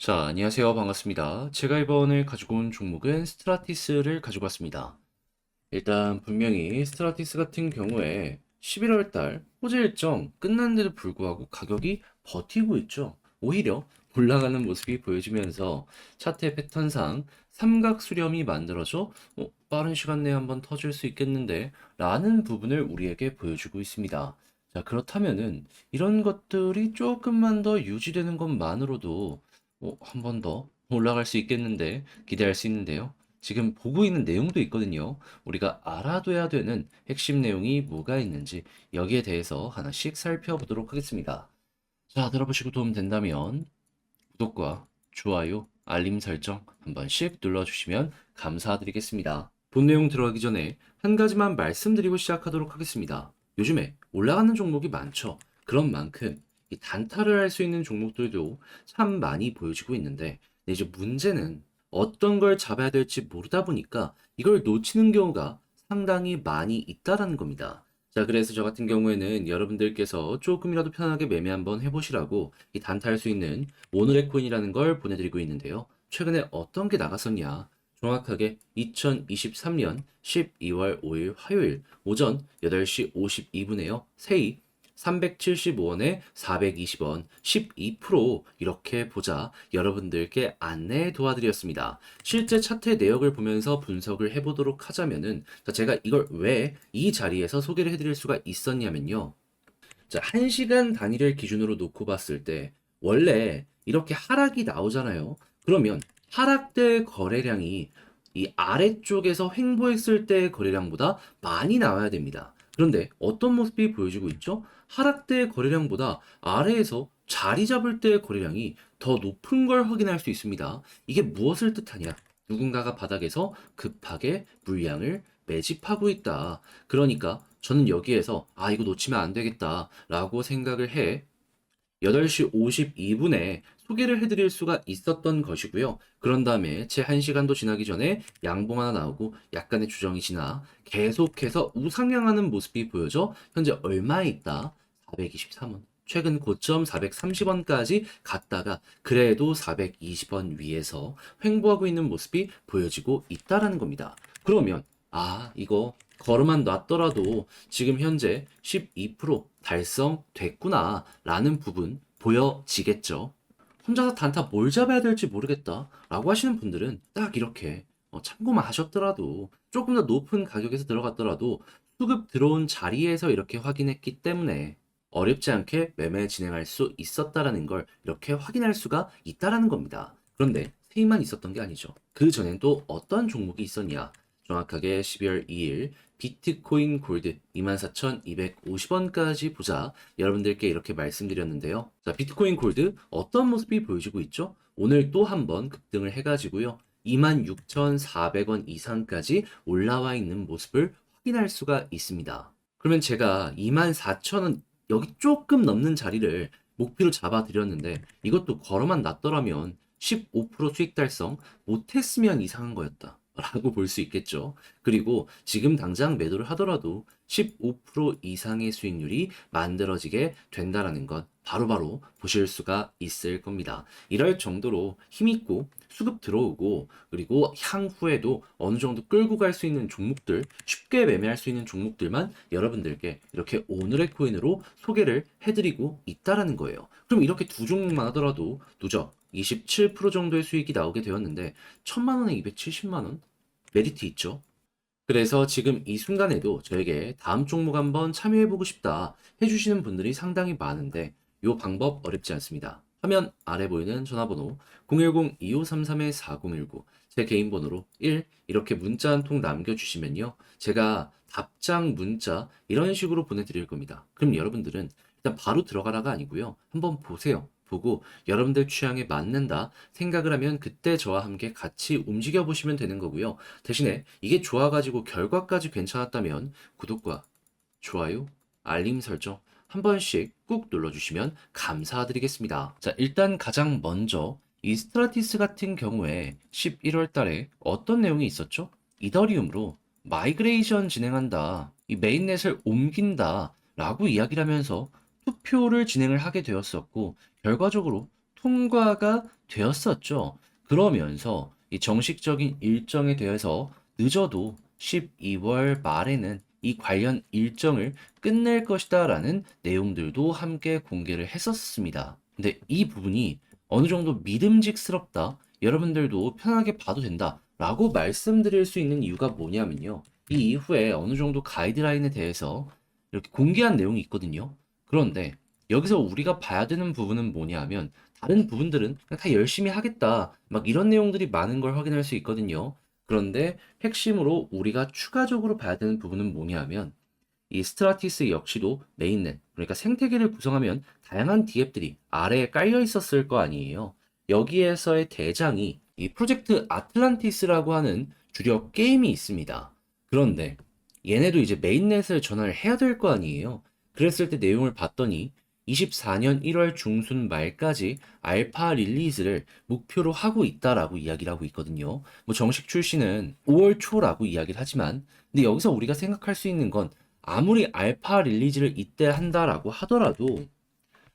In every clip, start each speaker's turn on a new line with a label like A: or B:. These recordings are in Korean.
A: 자, 안녕하세요. 반갑습니다. 제가 이번에 가지고 온 종목은 스트라티스를 가지고 왔습니다. 일단 분명히 스트라티스 같은 경우에 11월 달 호재 일정 끝났는데도 불구하고 가격이 버티고 있죠. 오히려 올라가는 모습이 보여지면서 차트의 패턴상 삼각 수렴이 만들어져 빠른 시간 내에 한번 터질 수 있겠는데 라는 부분을 우리에게 보여주고 있습니다. 자, 그렇다면은 이런 것들이 조금만 더 유지되는 것만으로도 한 번 더 올라갈 수 있겠는데 기대할 수 있는데요. 지금 보고 있는 내용도 있거든요. 우리가 알아둬야 되는 핵심 내용이 뭐가 있는지 여기에 대해서 하나씩 살펴보도록 하겠습니다. 자, 들어보시고 도움 된다면 구독과 좋아요, 알림 설정 한 번씩 눌러주시면 감사드리겠습니다. 본 내용 들어가기 전에 한 가지만 말씀드리고 시작하도록 하겠습니다. 요즘에 올라가는 종목이 많죠. 그런 만큼 이 단타를 할 수 있는 종목들도 참 많이 보여지고 있는데, 근데 이제 문제는 어떤 걸 잡아야 될지 모르다 보니까 이걸 놓치는 경우가 상당히 많이 있다라는 겁니다. 자, 그래서 저 같은 경우에는 여러분들께서 조금이라도 편하게 매매 한번 해보시라고 이 단타할 수 있는 오늘의 코인이라는 걸 보내드리고 있는데요. 최근에 어떤 게 나갔었냐? 정확하게 2023년 12월 5일 화요일 오전 8시 52분에요. 세이 375원에 420원, 12% 이렇게 보자 여러분들께 안내 도와드렸습니다. 실제 차트의 내역을 보면서 분석을 해보도록 하자면은, 자, 제가 이걸 왜 이 자리에서 소개를 해드릴 수가 있었냐면요. 자, 1시간 단위를 기준으로 놓고 봤을 때 원래 이렇게 하락이 나오잖아요. 그러면 하락대 거래량이 이 아래쪽에서 횡보했을 때 거래량보다 많이 나와야 됩니다. 그런데 어떤 모습이 보여지고 있죠? 하락대 거래량보다 아래에서 자리 잡을 때 거래량이 더 높은 걸 확인할 수 있습니다. 이게 무엇을 뜻하냐? 누군가가 바닥에서 급하게 물량을 매집하고 있다. 그러니까 저는 여기에서 이거 놓치면 안 되겠다 라고 생각을 해 8시 52분에 소개를 해드릴 수가 있었던 것이고요. 그런 다음에 채 1시간도 지나기 전에 양봉 하나 나오고 약간의 주정이 지나 계속해서 우상향하는 모습이 보여져 현재 얼마에 있다? 423원. 최근 고점 430원까지 갔다가 그래도 420원 위에서 횡보하고 있는 모습이 보여지고 있다라는 겁니다. 그러면 이거 걸어만 놨더라도 지금 현재 12% 달성됐구나 라는 부분 보여지겠죠. 혼자서 단타 뭘 잡아야 될지 모르겠다 라고 하시는 분들은 딱 이렇게 참고만 하셨더라도 조금 더 높은 가격에서 들어갔더라도 수급 들어온 자리에서 이렇게 확인했기 때문에 어렵지 않게 매매 진행할 수 있었다라는 걸 이렇게 확인할 수가 있다라는 겁니다. 그런데 세입만 있었던 게 아니죠. 그 전엔 또 어떤 종목이 있었냐? 정확하게 12월 2일 비트코인 골드 24,250원까지 보자 여러분들께 이렇게 말씀드렸는데요. 자, 비트코인 골드 어떤 모습이 보여지고 있죠? 오늘 또 한 번 급등을 해가지고요. 26,400원 이상까지 올라와 있는 모습을 확인할 수가 있습니다. 그러면 제가 24,000원 여기 조금 넘는 자리를 목표로 잡아드렸는데 이것도 걸어만 놨더라면 15% 수익 달성 못했으면 이상한 거였다. 라고 볼 수 있겠죠. 그리고 지금 당장 매도를 하더라도 15% 이상의 수익률이 만들어지게 된다라는 것 바로바로 보실 수가 있을 겁니다. 이럴 정도로 힘있고 수급 들어오고 그리고 향후에도 어느 정도 끌고 갈 수 있는 종목들, 쉽게 매매할 수 있는 종목들만 여러분들께 이렇게 오늘의 코인으로 소개를 해드리고 있다라는 거예요. 그럼 이렇게 두 종목만 하더라도 누적 27% 정도의 수익이 나오게 되었는데 1,000만 원에 270만 원? 메리트 있죠. 그래서 지금 이 순간에도 저에게 다음 종목 한번 참여해보고 싶다 해주시는 분들이 상당히 많은데 이 방법 어렵지 않습니다. 화면 아래 보이는 전화번호 010-2533-4019 제 개인 번호로 1 이렇게 문자 한 통 남겨주시면요. 제가 답장 문자 이런 식으로 보내드릴 겁니다. 그럼 여러분들은 일단 바로 들어가라가 아니고요. 한번 보세요. 보고 여러분들 취향에 맞는다 생각을 하면 그때 저와 함께 같이 움직여 보시면 되는 거고요. 대신에 이게 좋아가지고 결과까지 괜찮았다면 구독과 좋아요, 알림 설정 한 번씩 꾹 눌러주시면 감사드리겠습니다. 자, 일단 가장 먼저 이 스트라티스 같은 경우에 11월 달에 어떤 내용이 있었죠? 이더리움으로 마이그레이션 진행한다. 이 메인넷을 옮긴다. 라고 이야기를 하면서 투표를 진행을 하게 되었었고, 결과적으로 통과가 되었었죠. 그러면서 이 정식적인 일정에 대해서 늦어도 12월 말에는 이 관련 일정을 끝낼 것이다라는 내용들도 함께 공개를 했었습니다. 근데 이 부분이 어느 정도 믿음직스럽다, 여러분들도 편하게 봐도 된다라고 말씀드릴 수 있는 이유가 뭐냐면요. 이 이후에 어느 정도 가이드라인에 대해서 이렇게 공개한 내용이 있거든요. 그런데 여기서 우리가 봐야 되는 부분은 뭐냐 하면 다른 부분들은 그냥 다 열심히 하겠다. 막 이런 내용들이 많은 걸 확인할 수 있거든요. 그런데 핵심으로 우리가 추가적으로 봐야 되는 부분은 뭐냐 하면 이 스트라티스 역시도 메인넷, 그러니까 생태계를 구성하면 다양한 DApp들이 아래에 깔려 있었을 거 아니에요. 여기에서의 대장이 이 프로젝트 아틀란티스라고 하는 주력 게임이 있습니다. 그런데 얘네도 이제 메인넷을 전환을 해야 될 거 아니에요. 그랬을 때 내용을 봤더니 24년 1월 중순 말까지 알파 릴리즈를 목표로 하고 있다라고 이야기를 하고 있거든요. 뭐 정식 출시는 5월 초라고 이야기를 하지만 근데 여기서 우리가 생각할 수 있는 건 아무리 알파 릴리즈를 이때 한다라고 하더라도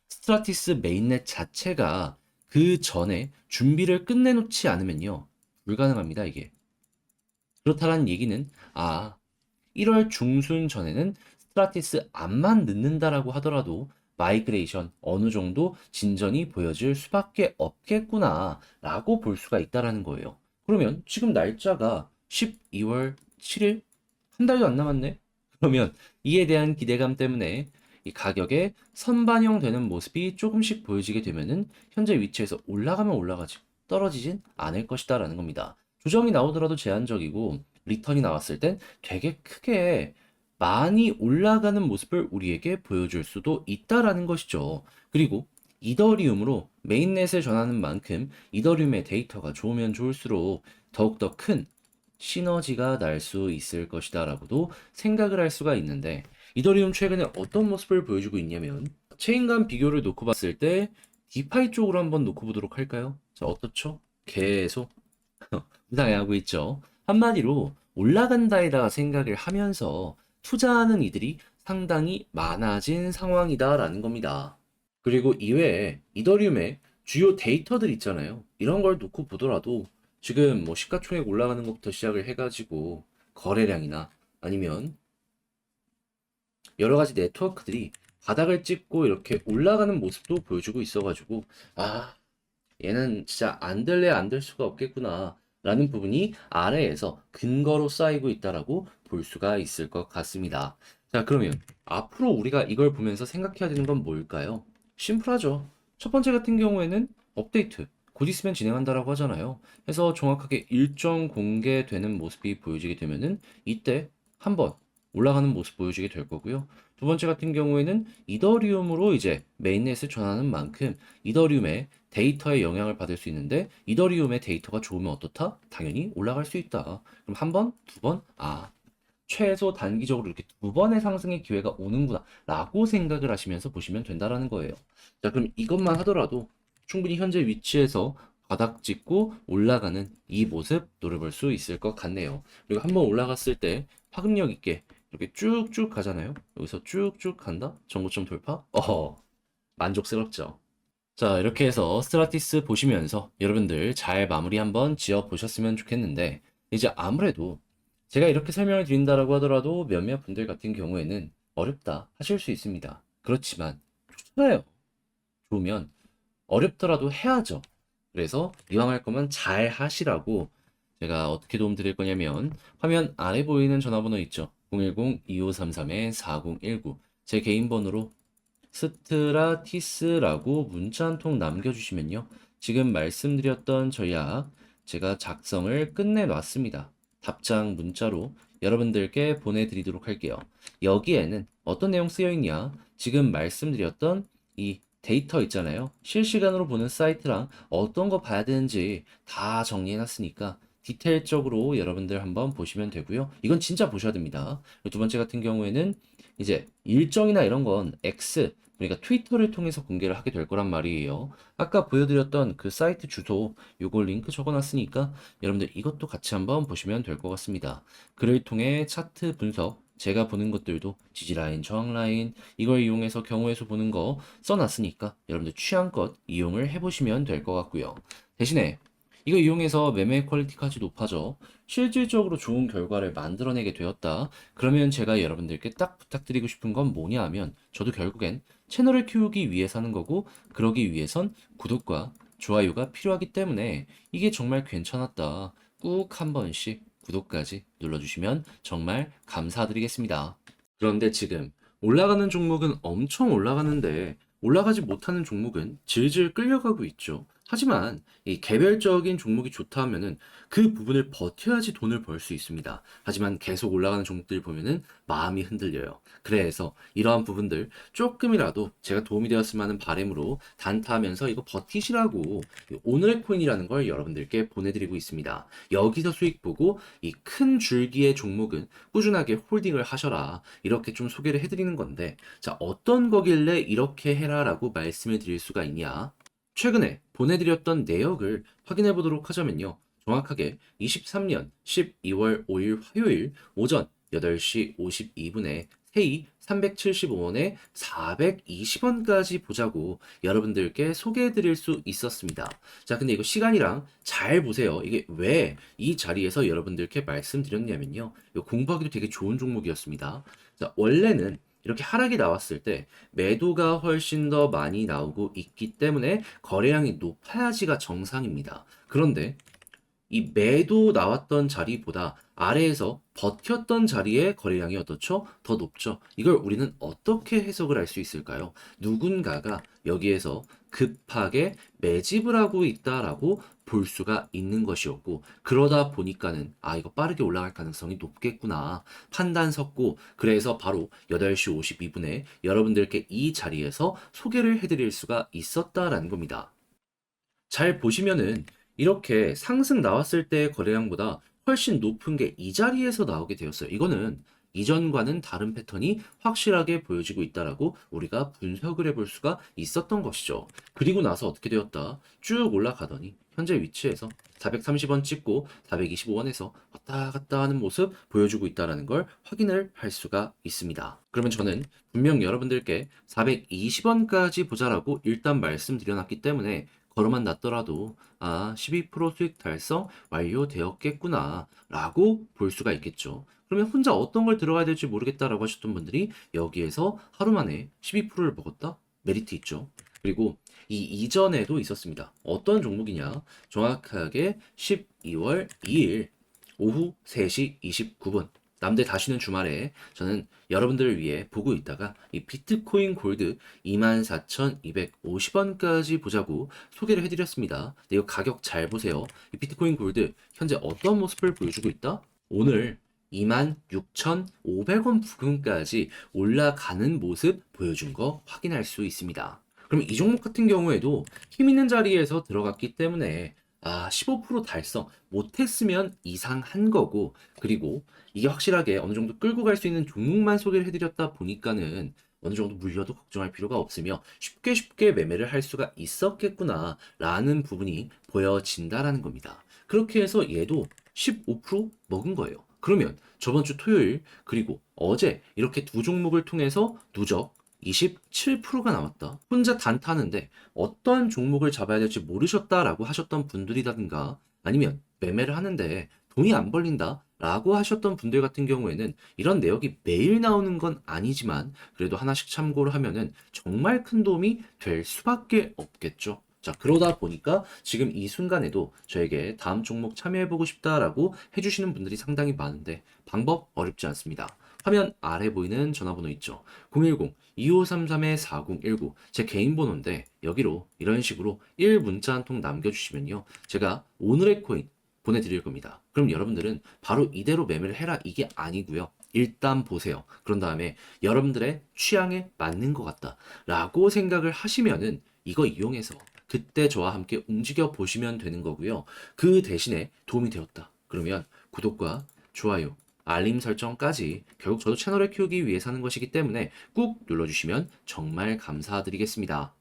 A: 스트라티스 메인넷 자체가 그 전에 준비를 끝내놓지 않으면요. 불가능합니다, 이게. 그렇다는 얘기는 1월 중순 전에는 스트라티스 암만 늦는다라고 하더라도 마이그레이션 어느 정도 진전이 보여질 수밖에 없겠구나라고 볼 수가 있다라는 거예요. 그러면 지금 날짜가 12월 7일? 한 달도 안 남았네? 그러면 이에 대한 기대감 때문에 이 가격에 선반영되는 모습이 조금씩 보여지게 되면은 현재 위치에서 올라가면 올라가지 떨어지진 않을 것이다라는 겁니다. 조정이 나오더라도 제한적이고 리턴이 나왔을 땐 되게 크게 많이 올라가는 모습을 우리에게 보여줄 수도 있다라는 것이죠. 그리고 이더리움으로 메인넷을 전하는 만큼 이더리움의 데이터가 좋으면 좋을수록 더욱더 큰 시너지가 날 수 있을 것이다라고도 생각을 할 수가 있는데 이더리움 최근에 어떤 모습을 보여주고 있냐면 체인 간 비교를 놓고 봤을 때 디파이 쪽으로 한번 놓고 보도록 할까요? 자, 어떻죠? 계속 우상향하고 있죠. 한마디로 올라간다에다가 생각을 하면서 투자하는 이들이 상당히 많아진 상황이다라는 겁니다. 그리고 이외에 이더리움의 주요 데이터들 있잖아요. 이런 걸 놓고 보더라도 지금 뭐 시가총액 올라가는 것부터 시작을 해가지고 거래량이나 아니면 여러 가지 네트워크들이 바닥을 찍고 이렇게 올라가는 모습도 보여주고 있어가지고 얘는 진짜 안 될래 안 될 수가 없겠구나 라는 부분이 아래에서 근거로 쌓이고 있다라고 볼 수가 있을 것 같습니다. 자, 그러면 앞으로 우리가 이걸 보면서 생각해야 되는 건 뭘까요? 심플하죠. 첫 번째 같은 경우에는 업데이트 곧 있으면 진행한다라고 하잖아요. 그래서 정확하게 일정 공개되는 모습이 보여지게 되면은 이때 한번 올라가는 모습 보여지게 될 거고요. 두 번째 같은 경우에는 이더리움으로 이제 메인넷을 전하는 만큼 이더리움의 데이터에 영향을 받을 수 있는데 이더리움의 데이터가 좋으면 어떻다? 당연히 올라갈 수 있다. 그럼 한 번, 두 번, 최소 단기적으로 이렇게 두 번의 상승의 기회가 오는구나 라고 생각을 하시면서 보시면 된다라는 거예요. 자, 그럼 이것만 하더라도 충분히 현재 위치에서 바닥 찍고 올라가는 이 모습 노려볼 수 있을 것 같네요. 그리고 한번 올라갔을 때 파급력 있게 이렇게 쭉쭉 가잖아요. 여기서 쭉쭉 간다? 전고점 돌파? 만족스럽죠. 자, 이렇게 해서 스트라티스 보시면서 여러분들 잘 마무리 한번 지어 보셨으면 좋겠는데, 이제 아무래도 제가 이렇게 설명을 드린다라고 하더라도 몇몇 분들 같은 경우에는 어렵다 하실 수 있습니다. 그렇지만 좋아요. 좋으면 어렵더라도 해야죠. 그래서 이왕 할 거면 잘 하시라고 제가 어떻게 도움 드릴 거냐면 화면 아래 보이는 전화번호 있죠. 010-2533-4019 제 개인 번호로 스트라티스라고 문자 한 통 남겨주시면요. 지금 말씀드렸던 전략 제가 작성을 끝내놨습니다. 답장 문자로 여러분들께 보내드리도록 할게요. 여기에는 어떤 내용 쓰여있냐? 지금 말씀드렸던 이 데이터 있잖아요. 실시간으로 보는 사이트랑 어떤 거 봐야 되는지 다 정리해놨으니까 디테일적으로 여러분들 한번 보시면 되고요. 이건 진짜 보셔야 됩니다. 두 번째 같은 경우에는 이제 일정이나 이런 건 X, 그러니까 트위터를 통해서 공개를 하게 될 거란 말이에요. 아까 보여드렸던 그 사이트 주소, 요걸 링크 적어놨으니까 여러분들 이것도 같이 한번 보시면 될 것 같습니다. 글을 통해 차트 분석, 제가 보는 것들도 지지라인, 저항라인 이걸 이용해서 경우에서 보는 거 써놨으니까 여러분들 취향껏 이용을 해보시면 될 것 같고요. 대신에 이거 이용해서 매매 퀄리티까지 높아져 실질적으로 좋은 결과를 만들어내게 되었다. 그러면 제가 여러분들께 딱 부탁드리고 싶은 건 뭐냐 하면 저도 결국엔 채널을 키우기 위해서 하는 거고 그러기 위해선 구독과 좋아요가 필요하기 때문에 이게 정말 괜찮았다. 꾹 한 번씩 구독까지 눌러주시면 정말 감사드리겠습니다. 그런데 지금 올라가는 종목은 엄청 올라가는데 올라가지 못하는 종목은 질질 끌려가고 있죠. 하지만 이 개별적인 종목이 좋다 하면은 그 부분을 버텨야지 돈을 벌 수 있습니다. 하지만 계속 올라가는 종목들 보면은 마음이 흔들려요. 그래서 이러한 부분들 조금이라도 제가 도움이 되었으면 하는 바람으로 단타하면서 이거 버티시라고 오늘의 코인이라는 걸 여러분들께 보내드리고 있습니다. 여기서 수익 보고 이 큰 줄기의 종목은 꾸준하게 홀딩을 하셔라. 이렇게 좀 소개를 해드리는 건데, 자, 어떤 거길래 이렇게 해라라고 말씀을 드릴 수가 있냐? 최근에 보내드렸던 내역을 확인해 보도록 하자면요. 정확하게 23년 12월 5일 화요일 오전 8시 52분에 세이 375원에 420원까지 보자고 여러분들께 소개해 드릴 수 있었습니다. 자, 근데 이거 시간이랑 잘 보세요. 이게 왜 이 자리에서 여러분들께 말씀드렸냐면요. 이거 공부하기도 되게 좋은 종목이었습니다. 자, 원래는 이렇게 하락이 나왔을 때 매도가 훨씬 더 많이 나오고 있기 때문에 거래량이 높아야지가 정상입니다. 그런데 이 매도 나왔던 자리보다 아래에서 버텼던 자리의 거래량이 어떻죠? 더 높죠. 이걸 우리는 어떻게 해석을 할 수 있을까요? 누군가가 여기에서 급하게 매집을 하고 있다라고 볼 수가 있는 것이었고, 그러다 보니까는 이거 빠르게 올라갈 가능성이 높겠구나 판단 섰고, 그래서 바로 8시 52분에 여러분들께 이 자리에서 소개를 해드릴 수가 있었다라는 겁니다. 잘 보시면은 이렇게 상승 나왔을 때의 거래량보다 훨씬 높은 게 이 자리에서 나오게 되었어요. 이거는 이전과는 다른 패턴이 확실하게 보여지고 있다라고 우리가 분석을 해볼 수가 있었던 것이죠. 그리고 나서 어떻게 되었다? 쭉 올라가더니 현재 위치에서 430원 찍고 425원에서 왔다 갔다 하는 모습 보여주고 있다는 걸 확인을 할 수가 있습니다. 그러면 저는 분명 여러분들께 420원까지 보자라고 일단 말씀드려놨기 때문에 걸어만 놨더라도 12% 수익 달성 완료되었겠구나 라고 볼 수가 있겠죠. 그러면 혼자 어떤 걸 들어가야 될지 모르겠다라고 하셨던 분들이 여기에서 하루 만에 12%를 먹었다? 메리트 있죠. 그리고 이 이전에도 있었습니다. 어떤 종목이냐? 정확하게 12월 2일 오후 3시 29분 남들 다 쉬는 주말에 저는 여러분들을 위해 보고 있다가 이 비트코인 골드 24,250원까지 보자고 소개를 해드렸습니다. 근데 이거 가격 잘 보세요. 이 비트코인 골드 현재 어떤 모습을 보여주고 있다? 오늘 26,500원 부근까지 올라가는 모습 보여준 거 확인할 수 있습니다. 그럼 이 종목 같은 경우에도 힘 있는 자리에서 들어갔기 때문에 15% 달성 못했으면 이상한 거고, 그리고 이게 확실하게 어느 정도 끌고 갈 수 있는 종목만 소개를 해드렸다 보니까는 어느 정도 물려도 걱정할 필요가 없으며 쉽게 쉽게 매매를 할 수가 있었겠구나 라는 부분이 보여진다라는 겁니다. 그렇게 해서 얘도 15% 먹은 거예요. 그러면 저번 주 토요일 그리고 어제 이렇게 두 종목을 통해서 누적 27%가 나왔다. 혼자 단타하는데 어떤 종목을 잡아야 될지 모르셨다라고 하셨던 분들이라든가 아니면 매매를 하는데 돈이 안 벌린다 라고 하셨던 분들 같은 경우에는 이런 내역이 매일 나오는 건 아니지만 그래도 하나씩 참고를 하면은 정말 큰 도움이 될 수밖에 없겠죠. 자, 그러다 보니까 지금 이 순간에도 저에게 다음 종목 참여해보고 싶다라고 해주시는 분들이 상당히 많은데 방법 어렵지 않습니다. 화면 아래 보이는 전화번호 있죠. 010-2533-4019 제 개인 번호인데 여기로 이런 식으로 1문자 한 통 남겨주시면요. 제가 오늘의 코인 보내드릴 겁니다. 그럼 여러분들은 바로 이대로 매매를 해라 이게 아니고요. 일단 보세요. 그런 다음에 여러분들의 취향에 맞는 것 같다 라고 생각을 하시면은 이거 이용해서 그때 저와 함께 움직여 보시면 되는 거고요. 그 대신에 도움이 되었다. 그러면 구독과 좋아요, 알림 설정까지 결국 저도 채널을 키우기 위해 사는 것이기 때문에 꾹 눌러주시면 정말 감사드리겠습니다.